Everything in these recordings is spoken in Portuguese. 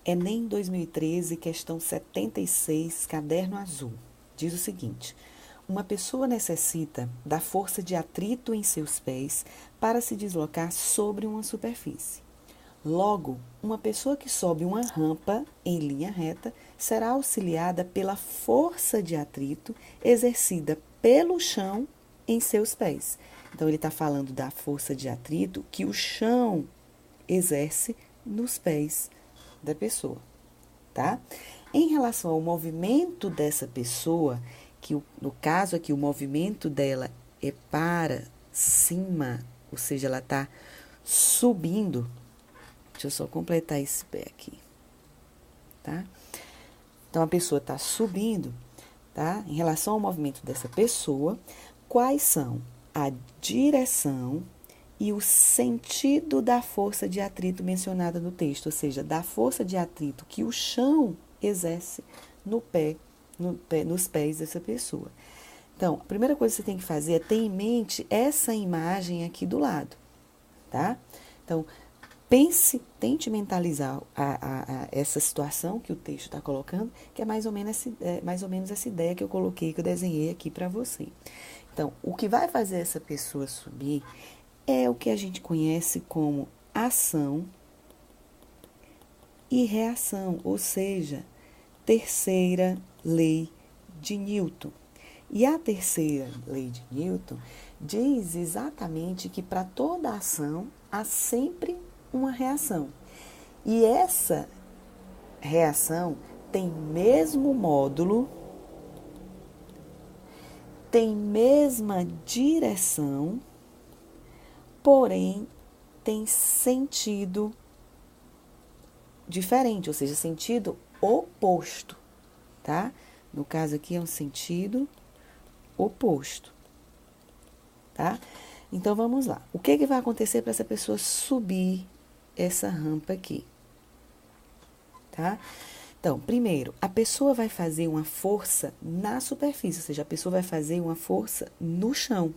Enem 2013, questão 76, caderno azul. Diz o seguinte: uma pessoa necessita da força de atrito em seus pés para se deslocar sobre uma superfície. Logo, uma pessoa que sobe uma rampa em linha reta será auxiliada pela força de atrito exercida pelo chão em seus pés. Então, ele está falando da força de atrito que o chão exerce nos pés da pessoa, tá? Em relação ao movimento dessa pessoa, que no caso aqui o movimento dela é para cima, ou seja, ela está subindo. Deixa eu só completar esse pé aqui, tá? Então, a pessoa está subindo, tá? Em relação ao movimento dessa pessoa, quais são a direção e o sentido da força de atrito mencionada no texto, ou seja, da força de atrito que o chão exerce nos pés dessa pessoa. Então, a primeira coisa que você tem que fazer é ter em mente essa imagem aqui do lado, tá? Então, tente mentalizar essa situação que o texto está colocando, que é mais ou menos essa ideia que eu coloquei, que eu desenhei aqui para você. Então, o que vai fazer essa pessoa subir é o que a gente conhece como ação e reação, ou seja, terceira lei de Newton. E a terceira lei de Newton diz exatamente que para toda ação há sempre uma reação. E essa reação tem mesmo módulo, tem mesma direção, porém tem sentido diferente, ou seja, sentido oposto, tá? No caso aqui é um sentido oposto, tá? Então, vamos lá. O que vai acontecer para essa pessoa subir essa rampa aqui, tá? Então, primeiro, a pessoa vai fazer uma força na superfície, ou seja, a pessoa vai fazer uma força no chão.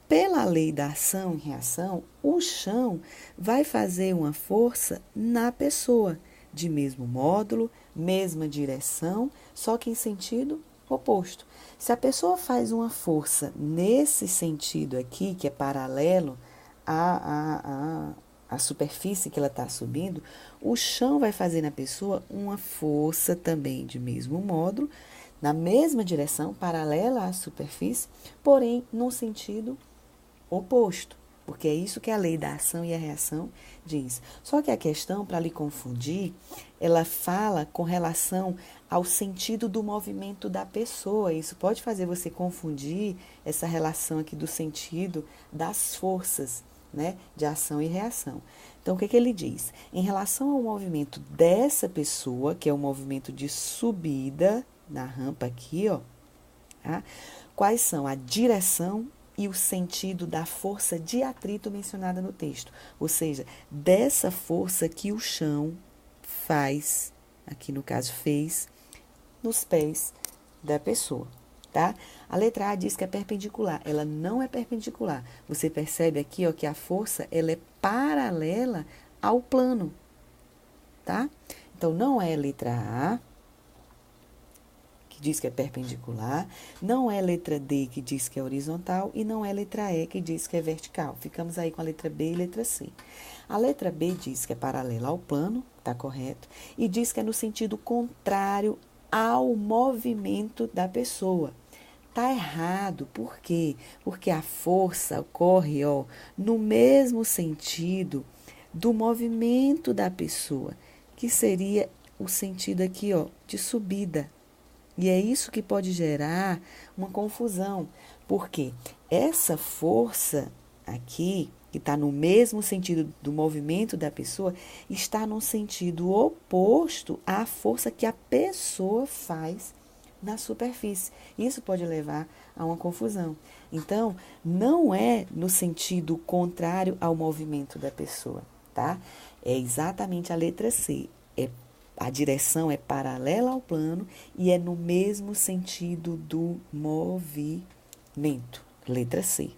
Pela lei da ação e reação, o chão vai fazer uma força na pessoa, de mesmo módulo, mesma direção, só que em sentido oposto. Se a pessoa faz uma força nesse sentido aqui, que é paralelo à superfície que ela está subindo, o chão vai fazer na pessoa uma força também de mesmo módulo, na mesma direção, paralela à superfície, porém num sentido oposto, porque é isso que a lei da ação e a reação diz. Só que a questão, para lhe confundir, ela fala com relação ao sentido do movimento da pessoa. Isso pode fazer você confundir essa relação aqui do sentido das forças, né, de ação e reação. Então, o que ele diz? Em relação ao movimento dessa pessoa, que é o movimento de subida na rampa aqui, ó, tá? Quais são a direção e o sentido da força de atrito mencionada no texto, ou seja, dessa força que o chão faz, aqui no caso fez, nos pés da pessoa, tá? A letra A diz que é perpendicular, ela não é perpendicular. Você percebe aqui, ó, que a força ela é paralela ao plano, tá? Então, não é letra A, que diz que é perpendicular, não é letra D, que diz que é horizontal, e não é letra E, que diz que é vertical. Ficamos aí com a letra B e letra C. A letra B diz que é paralela ao plano, tá correto, e diz que é no sentido contrário ao movimento da pessoa. Tá errado, por quê? Porque a força ocorre, ó, no mesmo sentido do movimento da pessoa, que seria o sentido aqui, ó, de subida. E é isso que pode gerar uma confusão, porque essa força aqui, que está no mesmo sentido do movimento da pessoa, está no sentido oposto à força que a pessoa faz na superfície. Isso pode levar a uma confusão. Então, não é no sentido contrário ao movimento da pessoa, tá? É exatamente a letra C. A direção é paralela ao plano e é no mesmo sentido do movimento. Letra C.